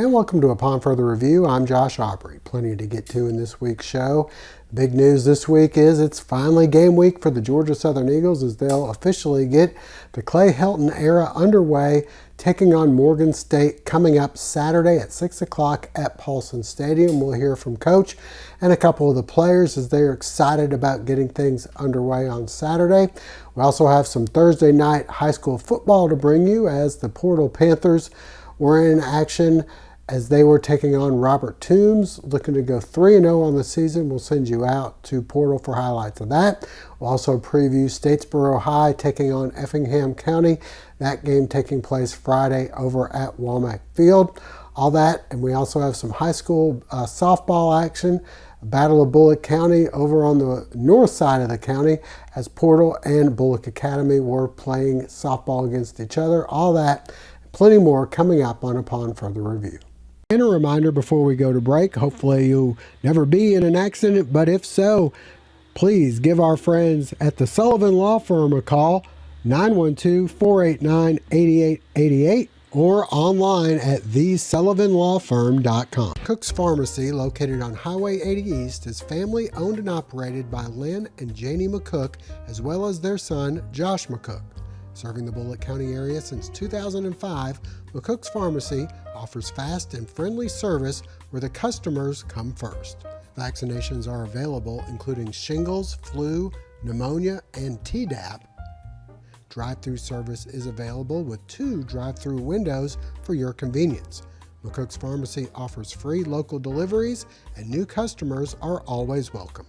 And welcome to Upon Further Review. I'm Josh Aubrey. Plenty to get to in this week's show. Big news this week is it's finally game week for the Georgia Southern Eagles as they'll officially get the Clay Helton era underway, taking on Morgan State coming up Saturday at 6 o'clock at Paulson Stadium. We'll hear from Coach and a couple of the players as they're excited about getting things underway on Saturday. We also have some Thursday night high school football to bring you as the Portal Panthers were in action as they were taking on Robert Toombs, looking to go 3-0 on the season. We'll send you out to Portal for highlights of that. We'll also preview Statesboro High taking on Effingham County. That game taking place Friday over at Womack Field. All that, and we also have some high school softball action. Battle of Bulloch County over on the north side of the county as Portal and Bulloch Academy were playing softball against each other. All that, plenty more coming up on Upon Further Review. And a reminder before we go to break, hopefully you'll never be in an accident, but if so, please give our friends at the Sullivan Law Firm a call, 912-489-8888, or online at thesullivanlawfirm.com. McCooks Pharmacy, located on Highway 80 East, is family owned and operated by Lynn and Janie McCook, as well as their son, Josh McCook. Serving the Bulloch County area since 2005, McCooks Pharmacy offers fast and friendly service where the customers come first. Vaccinations are available, including shingles, flu, pneumonia, and Tdap. Drive-through service is available with 2 drive-through windows for your convenience. McCooks Pharmacy offers free local deliveries, and new customers are always welcome.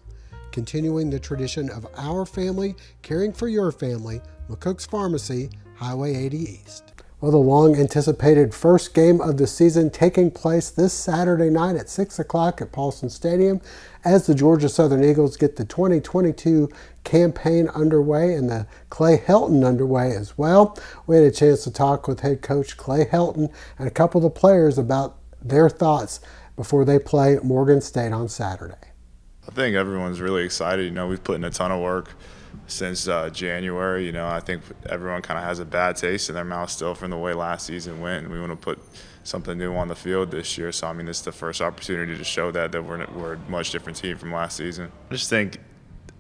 Continuing the tradition of our family caring for your family, McCooks Pharmacy, Highway 80 East. Well, the long-anticipated first game of the season taking place this Saturday night at 6 o'clock at Paulson Stadium as the Georgia Southern Eagles get the 2022 campaign underway and the Clay Helton underway as well. We had a chance to talk with head coach Clay Helton and a couple of the players about their thoughts before they play Morgan State on Saturday. I think everyone's really excited. We've put in a ton of work since January. I think everyone kind of has a bad taste in their mouth still from the way last season went, and we want to put something new on the field this year. So, this is the first opportunity to show that we're a much different team from last season. I just think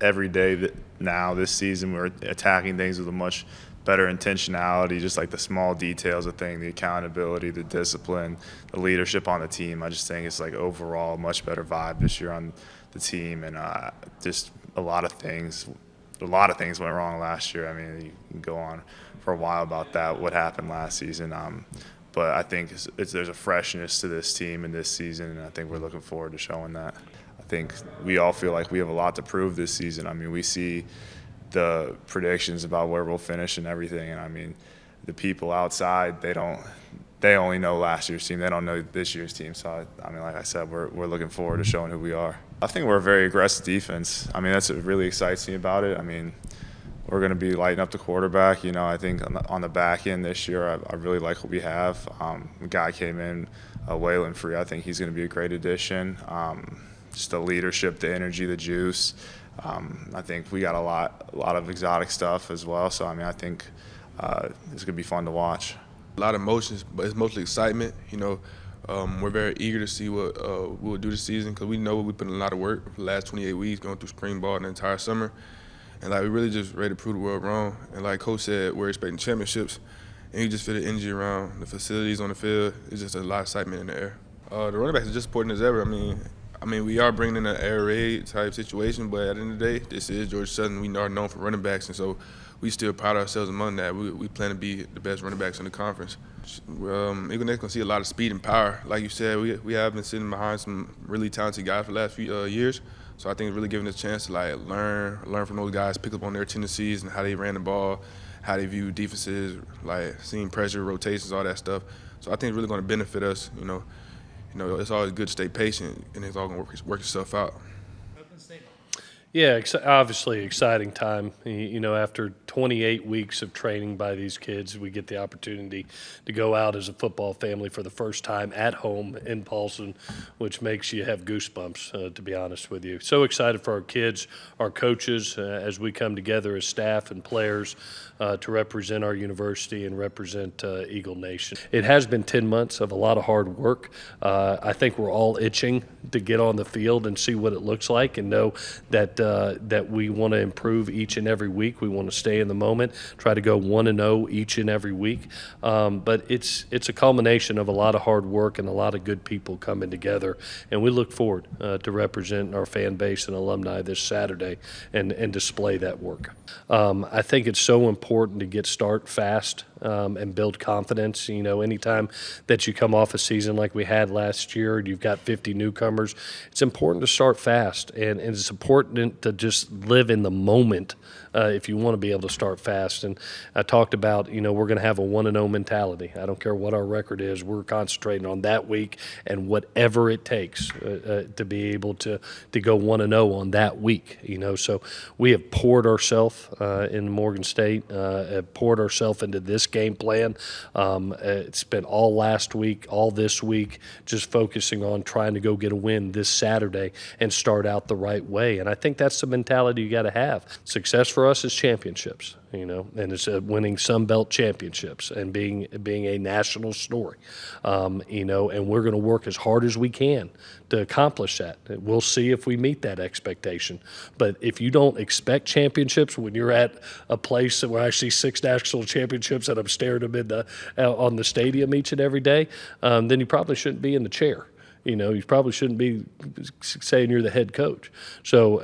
every day that now this season we're attacking things with a much better intentionality, just like the small details of things, the accountability, the discipline, the leadership on the team. I just think it's like overall a much better vibe this year on the team, and just a lot of things went wrong last year. You can go on for a while about that, what happened last season. But I think there's a freshness to this team in this season, and I think we're looking forward to showing that. I think we all feel like we have a lot to prove this season. We see the predictions about where we'll finish and everything, and the people outside, they only know last year's team. They don't know this year's team. So, like I said, we're looking forward to showing who we are. I think we're a very aggressive defense. That's what really excites me about it. We're going to be lighting up the quarterback. I think on the back end this year, I really like what we have. The guy came in, Waylon Free. I think he's going to be a great addition. Just the leadership, the energy, the juice. I think we got a lot of exotic stuff as well. So, I think it's going to be fun to watch. A lot of emotions, but it's mostly excitement. We're very eager to see what we'll do this season because we know we put in a lot of work for the last 28 weeks going through spring ball and the entire summer. And, we really just ready to prove the world wrong. And like Coach said, we're expecting championships. And you just feel the energy around the facilities on the field. It's just a lot of excitement in the air. The running backs are just important as ever. We are bringing in an air raid type situation, but at the end of the day, this is Georgia Southern. We are known for running backs, and so we still pride ourselves among that. We plan to be the best running backs in the conference. Eagle Nation going to see a lot of speed and power. Like you said, we have been sitting behind some really talented guys for the last few years. So I think it's really giving us a chance to learn from those guys, pick up on their tendencies and how they ran the ball, how they view defenses, seeing pressure, rotations, all that stuff. So I think it's really going to benefit us. It's always good to stay patient, and it's all going to work itself out. Yeah, obviously exciting time. After 28 weeks of training by these kids. We get the opportunity to go out as a football family for the first time at home in Paulson, which makes you have goosebumps, to be honest with you. So excited for our kids, our coaches, as we come together as staff and players to represent our university and represent Eagle Nation. It has been 10 months of a lot of hard work. I think we're all itching to get on the field and see what it looks like and know that that we want to improve each and every week. We want to stay in the moment, try to go 1-0 each and every week. But it's a culmination of a lot of hard work and a lot of good people coming together. And we look forward to representing our fan base and alumni this Saturday and display that work. I think it's so important to get start fast and build confidence. You know, anytime that you come off a season like we had last year and you've got 50 newcomers, it's important to start fast, and it's important to just live in the moment if you want to be able to start fast. And I talked about, you know, we're going to have a 1-0 mentality. I don't care what our record is. We're concentrating on that week and whatever it takes to be able to go 1-0 on that week, you know. So we have poured ourselves in Morgan State, have poured ourselves into this game plan. It's been all last week, all this week, just focusing on trying to go get a win this Saturday and start out the right way. And I think that's the mentality you got to have. Success for us is championships, you know, and it's winning Sun Belt championships and being a national story, you know, and we're going to work as hard as we can to accomplish that. We'll see if we meet that expectation. But if you don't expect championships when you're at a place where I see 6 national championships and I'm staring them on the stadium each and every day, then you probably shouldn't be in the chair. You know, you probably shouldn't be saying you're the head coach. So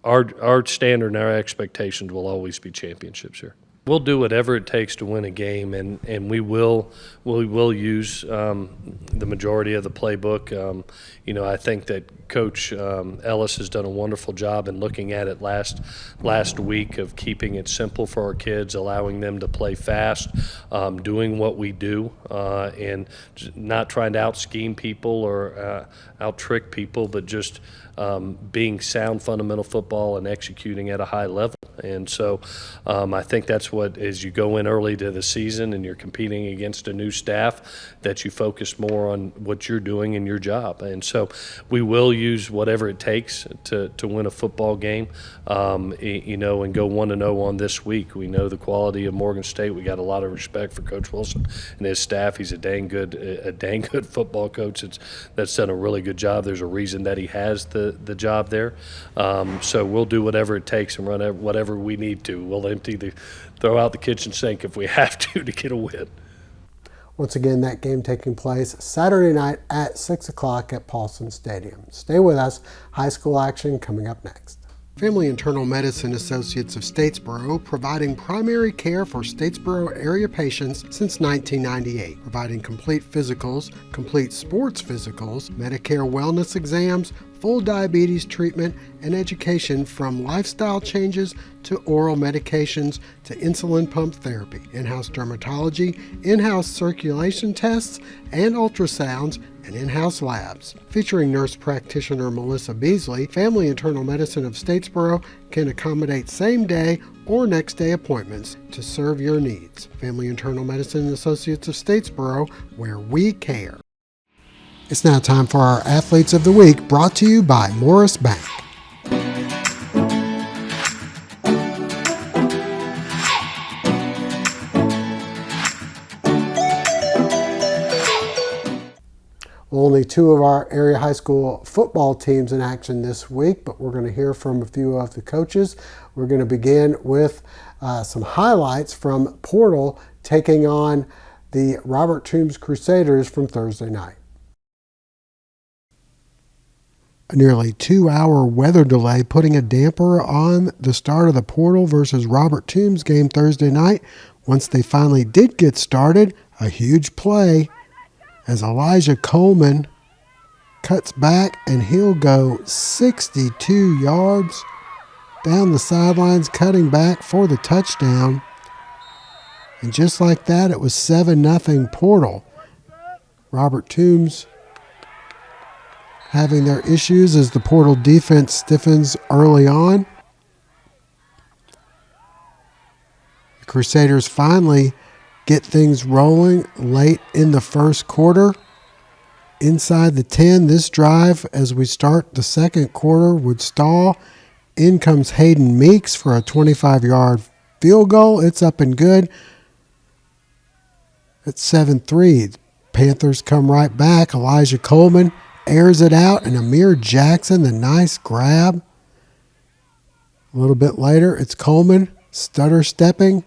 our standard and our expectations will always be championships here. We'll do whatever it takes to win a game, and we will use the majority of the playbook. You know, I think that Coach Ellis has done a wonderful job in looking at it last week of keeping it simple for our kids, allowing them to play fast, doing what we do, and not trying to out-scheme people or out-trick people, but just being sound fundamental football and executing at a high level. And so I think that's what, as you go in early to the season and you're competing against a new staff, that you focus more on what you're doing in your job. And so we will use whatever it takes to win a football game, you know, and go 1-0 on this week. We know the quality of Morgan State. We got a lot of respect for Coach Wilson and his staff. He's a dang good football coach that's done a really good job. There's a reason that he has the job there. So we'll do whatever it takes and run whatever we need to. We'll throw out the kitchen sink if we have to get a win. Once again, that game taking place Saturday night at 6 o'clock at Paulson Stadium. Stay with us. High school action coming up next. Family Internal Medicine Associates of Statesboro, providing primary care for Statesboro area patients since 1998, providing complete physicals, complete sports physicals, Medicare wellness exams, full diabetes treatment, and education from lifestyle changes to oral medications to insulin pump therapy, in-house dermatology, in-house circulation tests and ultrasounds, and in-house labs. Featuring nurse practitioner Melissa Beasley, Family Internal Medicine of Statesboro can accommodate same-day or next-day appointments to serve your needs. Family Internal Medicine Associates of Statesboro, where we care. It's now time for our Athletes of the Week, brought to you by Morris Bank. Only 2 of our area high school football teams in action this week, but we're going to hear from a few of the coaches. We're going to begin with some highlights from Portal taking on the Robert Toombs Crusaders from Thursday night. A nearly 2-hour weather delay putting a damper on the start of the Portal versus Robert Toombs game Thursday night. Once they finally did get started, a huge play as Elijah Coleman cuts back and he'll go 62 yards down the sidelines, cutting back for the touchdown. And just like that, it was 7-0 Portal. Robert Toombs having their issues as the Portal defense stiffens early on. Crusaders finally get things rolling late in the first quarter. Inside the 10, this drive, as we start the second quarter, would stall. In comes Hayden Meeks for a 25-yard field goal. It's up and good. At 7-3, Panthers come right back. Elijah Coleman airs it out, and Amir Jackson, the nice grab. A little bit later, it's Coleman stutter stepping,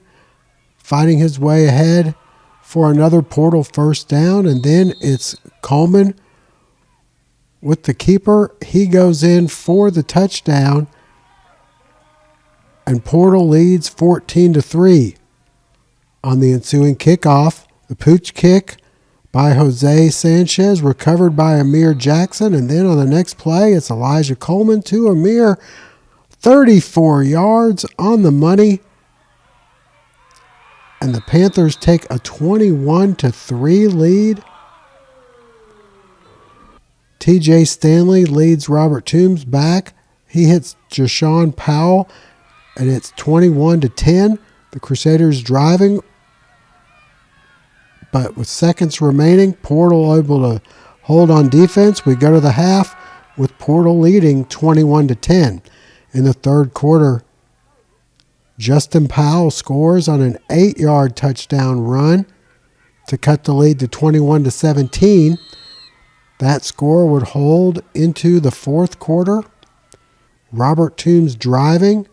fighting his way ahead for another Portal first down, and then it's Coleman with the keeper. He goes in for the touchdown, and Portal leads 14-3. On the ensuing kickoff, the pooch kick by Jose Sanchez, recovered by Amir Jackson, and then on the next play, it's Elijah Coleman to Amir, 34 yards on the money. And the Panthers take a 21-3 lead. TJ Stanley leads Robert Toombs back. He hits Jashawn Powell, and it's 21-10. The Crusaders driving, but with seconds remaining, Portal able to hold on defense. We go to the half with Portal leading 21-10. In the third quarter, Justin Powell scores on an 8-yard touchdown run to cut the lead to 21-17. That score would hold into the fourth quarter. Robert Toombs driving,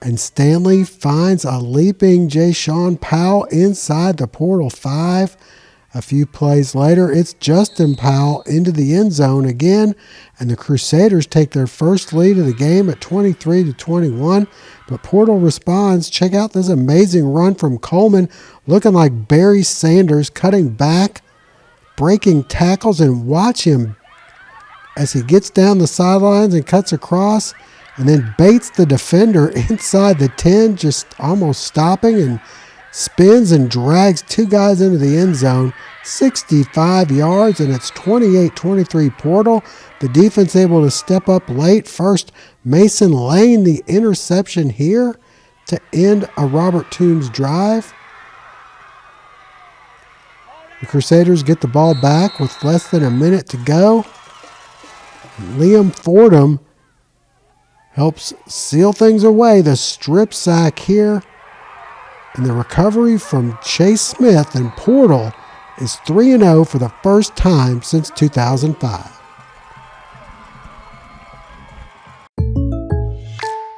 and Stanley finds a leaping Jashawn Powell inside the Portal 5. A few plays later, it's Justin Powell into the end zone again, and the Crusaders take their first lead of the game at 23-21. But Portal responds. Check out this amazing run from Coleman, looking like Barry Sanders, cutting back, breaking tackles, and watch him as he gets down the sidelines and cuts across, and then baits the defender inside the 10, just almost stopping, and spins and drags two guys into the end zone, 65 yards, and it's 28-23 Portal. The defense able to step up late. First, Mason Lane, the interception here to end a Robert Toombs drive. The Crusaders get the ball back with less than a minute to go. Liam Fordham helps seal things away. The strip sack here. And the recovery from Chase Smith, and Portal is 3-0 for the first time since 2005.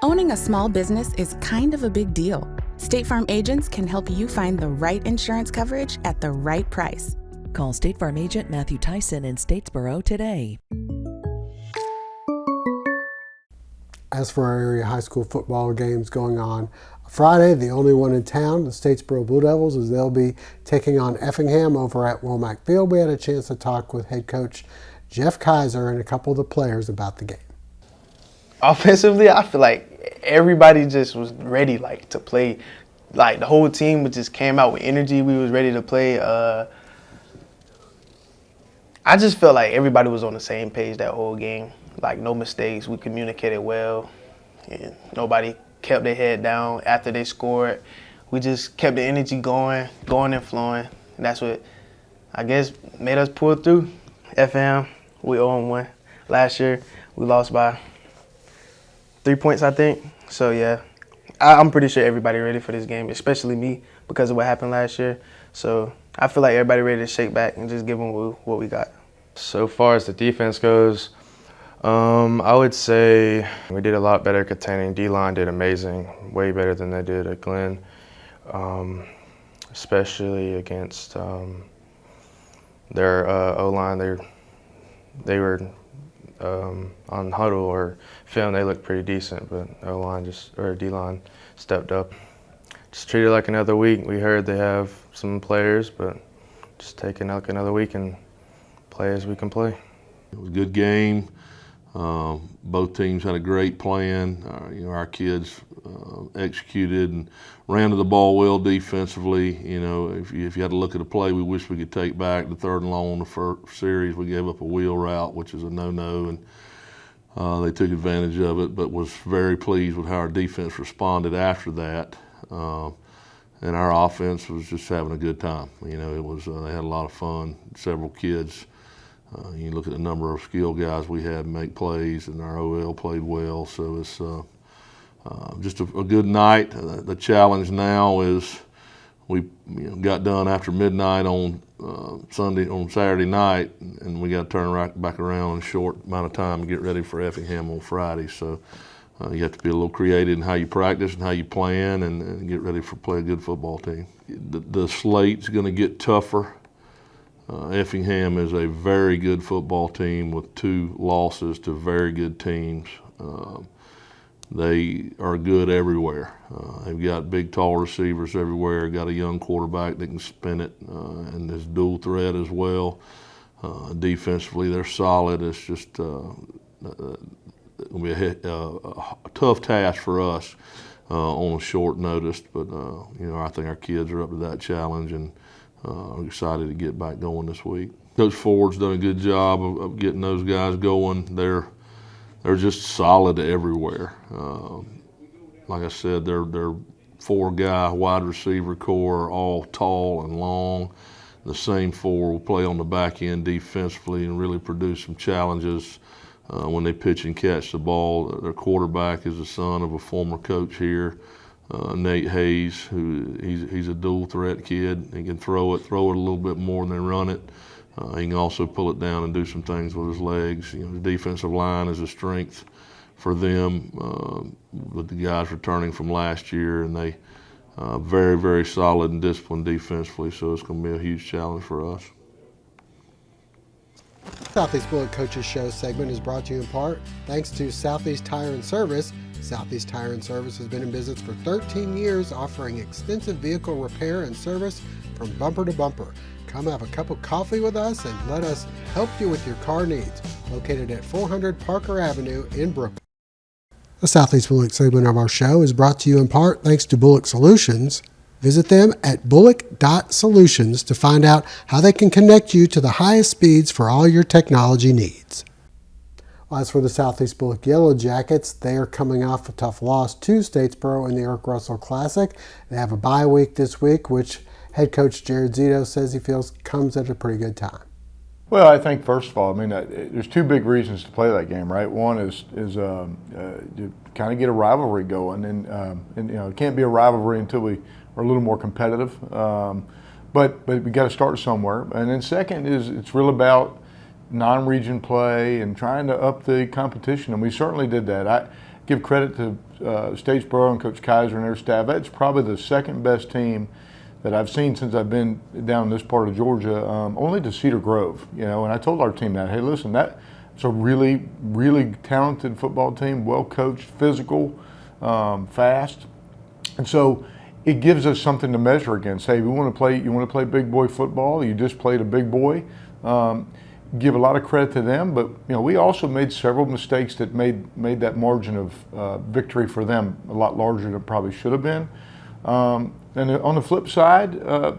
Owning a small business is kind of a big deal. State Farm agents can help you find the right insurance coverage at the right price. Call State Farm agent Matthew Tyson in Statesboro today. As for our area high school football games going on Friday, the only one in town, the Statesboro Blue Devils, as they'll be taking on Effingham over at Womack Field. We had a chance to talk with head coach Jeff Kaiser and a couple of the players about the game. Offensively, I feel like everybody just was ready, to play. Like, the whole team just came out with energy. We was ready to play. I just felt like everybody was on the same page that whole game. Like, no mistakes. We communicated well. And nobody kept their head down after they scored. We just kept the energy going and flowing. And that's what, I guess, made us pull through. FM, we 0-1. Last year, we lost by 3 points, I think. So, yeah, I'm pretty sure everybody ready for this game, especially me, because of what happened last year. So I feel like everybody ready to shake back and just give them what we got. So far as the defense goes, I would say we did a lot better containing. D-line did amazing, way better than they did at Glenn, especially against their O-line. They were on huddle or film, they looked pretty decent, but O-line or D-line stepped up. Just treat it like another week. We heard they have some players, but just take it like another week and play as we can play. It was a good game. Both teams had a great plan. Our kids executed and ran to the ball well defensively. If you had to look at a play we wish we could take back, the 3rd and long on the first series, we gave up a wheel route, which is a no-no, and they took advantage of it, but was very pleased with how our defense responded after that. and our offense was just having a good time. You know, it was they had a lot of fun. Several kids. You look at the number of skilled guys we had make plays, and our OL played well. So it's just a good night. The challenge now is we got done after midnight on Saturday night, and we got to turn right back around in a short amount of time and get ready for Effingham on Friday. So you have to be a little creative in how you practice and how you plan, and get ready for play a good football team. The slate's going to get tougher. Effingham is a very good football team with 2 losses to very good teams. They are good everywhere. They've got big, tall receivers everywhere. Got a young quarterback that can spin it, and is dual threat as well. Defensively, they're solid. It's just going to be a tough task for us on a short notice. But I think our kids are up to that challenge, and I'm excited to get back going this week. Coach Ford's done a good job of getting those guys going. They're just solid everywhere. Like I said, their 4-guy wide receiver core are all tall and long. The same 4 will play on the back end defensively and really produce some challenges when they pitch and catch the ball. Their quarterback is the son of a former coach here, Nate Hayes, who he's a dual threat kid. He can throw it a little bit more than run it. He can also pull it down and do some things with his legs. The defensive line is a strength for them with the guys returning from last year, and they very, very solid and disciplined defensively. So it's going to be a huge challenge for us. Southeast Bulloch Coaches Show segment is brought to you in part thanks to Southeast Tire and Service. Southeast Tire and Service has been in business for 13 years, offering extensive vehicle repair and service from bumper to bumper. Come have a cup of coffee with us and let us help you with your car needs. Located at 400 Parker Avenue in Brooklyn. The Southeast Bulloch segment of our show is brought to you in part thanks to Bulloch Solutions. Visit them at bulloch.solutions to find out how they can connect you to the highest speeds for all your technology needs. Well, as for the Southeast Bulloch Yellow Jackets, they are coming off a tough loss to Statesboro in the Eric Russell Classic. They have a bye week this week, which head coach Jared Zito says he feels comes at a pretty good time. Well, I think first of all, there's 2 big reasons to play that game, right? One is to kind of get a rivalry going, and it can't be a rivalry until we are a little more competitive. But we got to start somewhere. And then second is it's real about non-region play and trying to up the competition, and we certainly did that. I give credit to Statesboro and Coach Kaiser and their staff. That's probably the second best team that I've seen since I've been down in this part of Georgia, only to Cedar Grove. And I told our team that, hey, listen, it's a really, really talented football team, well coached, physical, fast, and so it gives us something to measure against. Hey, you want to play big boy football? You just played a big boy. Give a lot of credit to them, but we also made several mistakes that made that margin of victory for them a lot larger than it probably should have been. And on the flip side,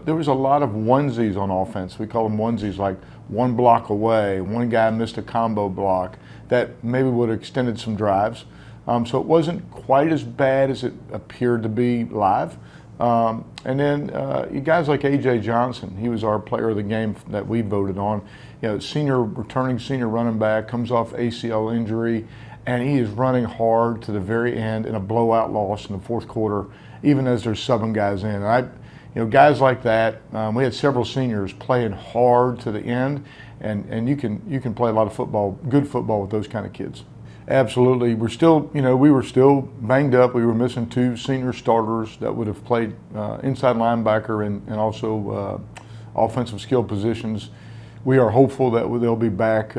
there was a lot of onesies on offense. We call them onesies, like one block away, one guy missed a combo block that maybe would have extended some drives. So it wasn't quite as bad as it appeared to be live. And then you guys like A.J. Johnson, he was our player of the game that we voted on. Returning senior running back, comes off ACL injury, and he is running hard to the very end in a blowout loss in the 4th quarter, even as there's 7 guys in. Guys like that, we had several seniors playing hard to the end, and you can play a lot of football, good football with those kind of kids. Absolutely. We were still banged up. We were missing 2 senior starters that would have played inside linebacker and also offensive skill positions. We are hopeful that they'll be back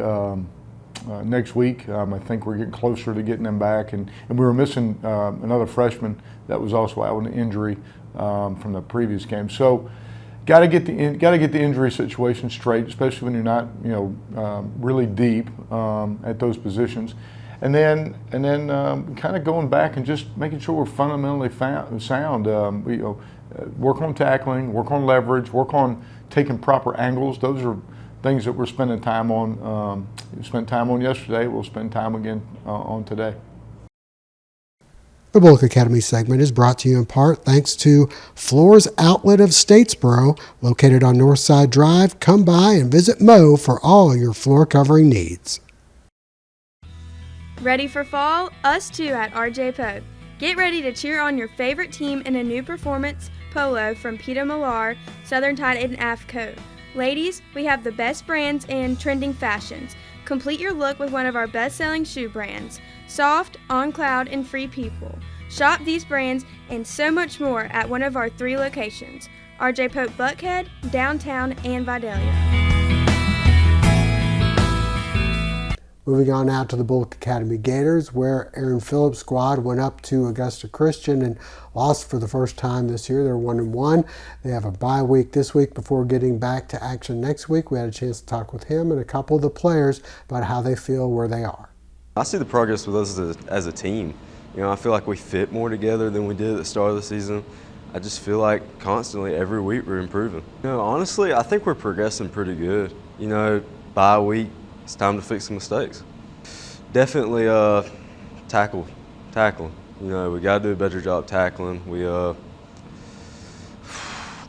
next week. I think we're getting closer to getting them back, and we were missing another freshman that was also out with an injury from the previous game. So, got to get the injury situation straight, especially when you're not really deep at those positions, and then kind of going back and just making sure we're fundamentally sound. Work on tackling, work on leverage, work on taking proper angles. Those are things that we're spending time on. We spent time on yesterday. We'll spend time again on today. The Bulloch Academy segment is brought to you in part thanks to Floors Outlet of Statesboro, located on Northside Drive. Come by and visit Mo for all your floor covering needs. Ready for fall? Us too at RJ Pope. Get ready to cheer on your favorite team in a new performance polo from Peter Millar, Southern Tide and AFCO. Ladies, we have the best brands and trending fashions. Complete your look with one of our best-selling shoe brands, Soft, On Cloud, and Free People. Shop these brands and so much more at one of our 3 locations, RJ Pope Buckhead, Downtown, and Vidalia. Moving on now to the Bulloch Academy Gators, where Aaron Phillips' squad went up to Augusta Christian and lost for the first time this year. They're 1-1. They have a bye week this week before getting back to action next week. We had a chance to talk with him and a couple of the players about how they feel where they are. I see the progress with us as a team. You know, I feel like we fit more together than we did at the start of the season. I just feel like constantly every week we're improving. You know, honestly, I think we're progressing pretty good. You know, bye week, it's time to fix some mistakes. Definitely tackling. You know, we got to do a better job tackling. We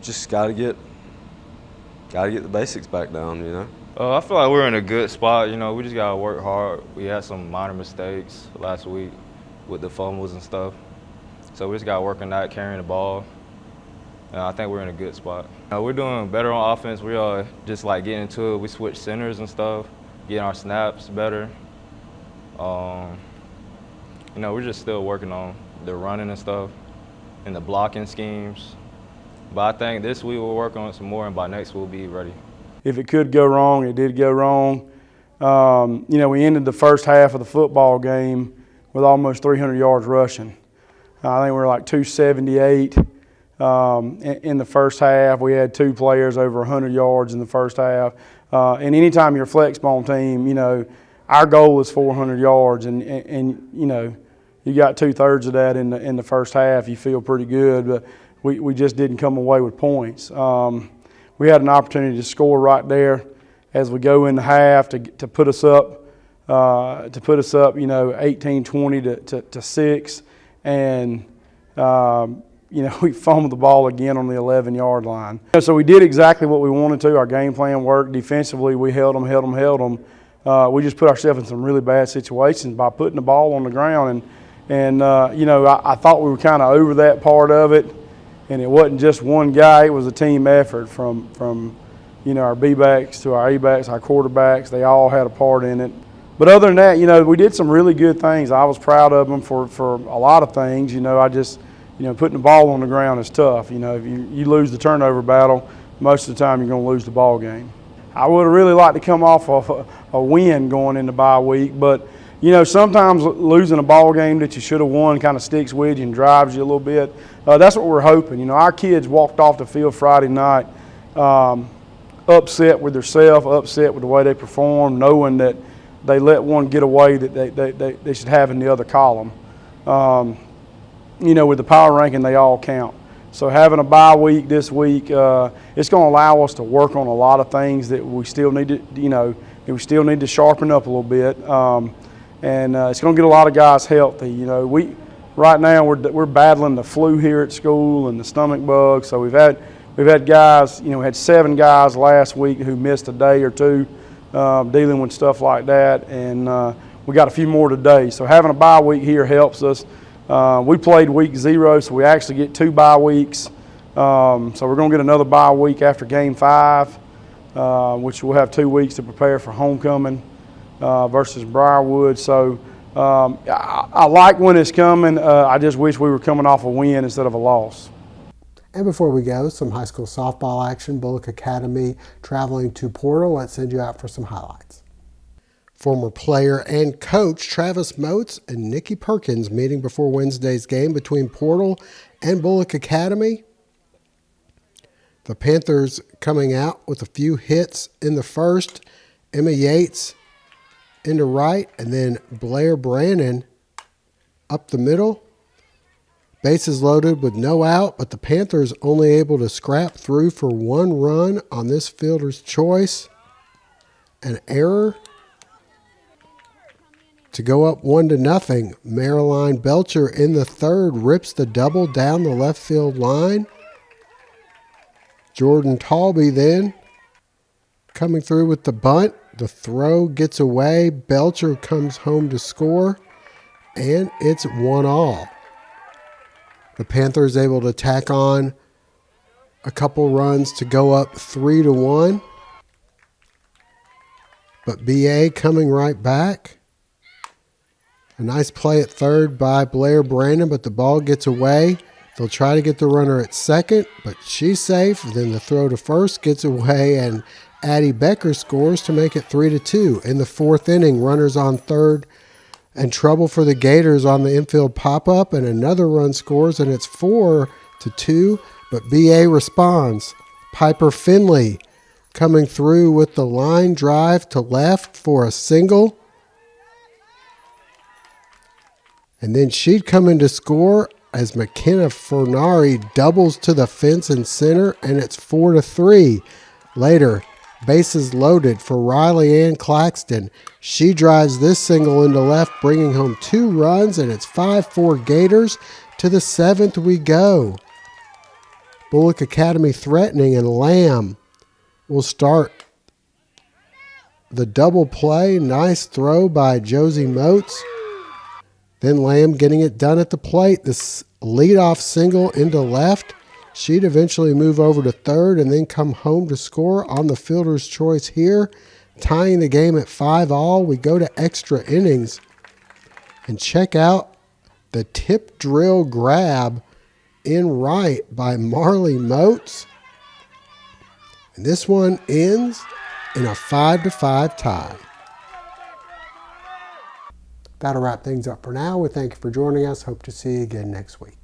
just got to get the basics back down, you know. I feel like we're in a good spot. You know, we just got to work hard. We had some minor mistakes last week with the fumbles and stuff. So we just got to work on that, carrying the ball. And I think we're in a good spot. We're doing better on offense. We are just like getting into it. We switch centers and stuff, getting our snaps better. You know, we're just still working on the running and stuff and the blocking schemes. But I think this week we'll work on it some more, and by next we'll be ready. If it could go wrong, it did go wrong. You know, we ended the first half of the football game with almost 300 yards rushing. I think we were like 278 in the first half. We had 2 players over 100 yards in the first half. And anytime you're a flexbone team, you know, our goal is 400 yards, and you know, you got 2/3 of that in the first half. You feel pretty good, but we just didn't come away with points. We had an opportunity to score right there as we go in the half to put us up, you know, 18-20 to 6, and you know, we fumbled the ball again on the 11-yard line. So we did exactly what we wanted to. Our game plan worked. Defensively, we held them. We just put ourselves in some really bad situations by putting the ball on the ground. And you know, I thought we were kind of over that part of it. And it wasn't just one guy. It was a team effort from you know, our B-backs to our A-backs, our quarterbacks. They all had a part in it. But other than that, you know, we did some really good things. I was proud of them for a lot of things. You know, you know, putting the ball on the ground is tough. You know, if you lose the turnover battle, most of the time you're going to lose the ball game. I would have really liked to come off of a win going into bye week, but you know, sometimes losing a ball game that you should have won kind of sticks with you and drives you a little bit. That's what we're hoping. You know, our kids walked off the field Friday night upset with themselves, upset with the way they performed, knowing that they let one get away that they should have in the other column. You know, with the power ranking, they all count. So having a bye week this week, it's going to allow us to work on a lot of things that we still need to, you know, we need to sharpen up a little bit. And it's going to get a lot of guys healthy. You know, right now we're battling the flu here at school and the stomach bug. So we've had guys, you know, we had 7 guys last week who missed a day or 2 dealing with stuff like that, and we got a few more today. So having a bye week here helps us. We played week 0, so we actually get 2 bye weeks. So we're going to get another bye week after game 5, which we'll have 2 weeks to prepare for homecoming versus Briarwood. So I like when it's coming. I just wish we were coming off a win instead of a loss. And before we go, some high school softball action. Bulloch Academy traveling to Portal. Let's send you out for some highlights. Former player and coach Travis Moats and Nikki Perkins meeting before Wednesday's game between Portal and Bulloch Academy. The Panthers coming out with a few hits in the first. Emma Yates into right, and then Blair Brannon up the middle. Bases loaded with no out, but the Panthers only able to scrap through for 1 run on this fielder's choice. An error to go up 1-0. Marilyn Belcher in the third rips the double down the left field line. Jordan Talby then coming through with the bunt. The throw gets away. Belcher comes home to score, and it's 1-1. The Panthers able to tack on a couple runs to go up 3-1. But BA coming right back. A nice play at third by Blair Brandon, but the ball gets away. They'll try to get the runner at second, but she's safe. Then the throw to first gets away, and Addie Becker scores to make it 3-2. In the fourth inning, runners on third and trouble for the Gators on the infield pop-up, and another run scores, and it's 4-2, but BA responds. Piper Finley coming through with the line drive to left for a single. And then she'd come in to score as McKenna Fornari doubles to the fence in center, and it's 4-3. Later, bases loaded for Riley Ann Claxton. She drives this single into left, bringing home 2 runs, and it's 5-4 Gators. To the 7th we go. Bulloch Academy threatening, and Lamb will start the double play. Nice throw by Josie Moats. Then Lamb getting it done at the plate. This leadoff single into left. She'd eventually move over to third and then come home to score on the fielder's choice here, tying the game at 5-all. We go to extra innings and check out the tip drill grab in right by Marley Moats. And this one ends in a 5-5 tie. That'll wrap things up for now. We thank you for joining us. Hope to see you again next week.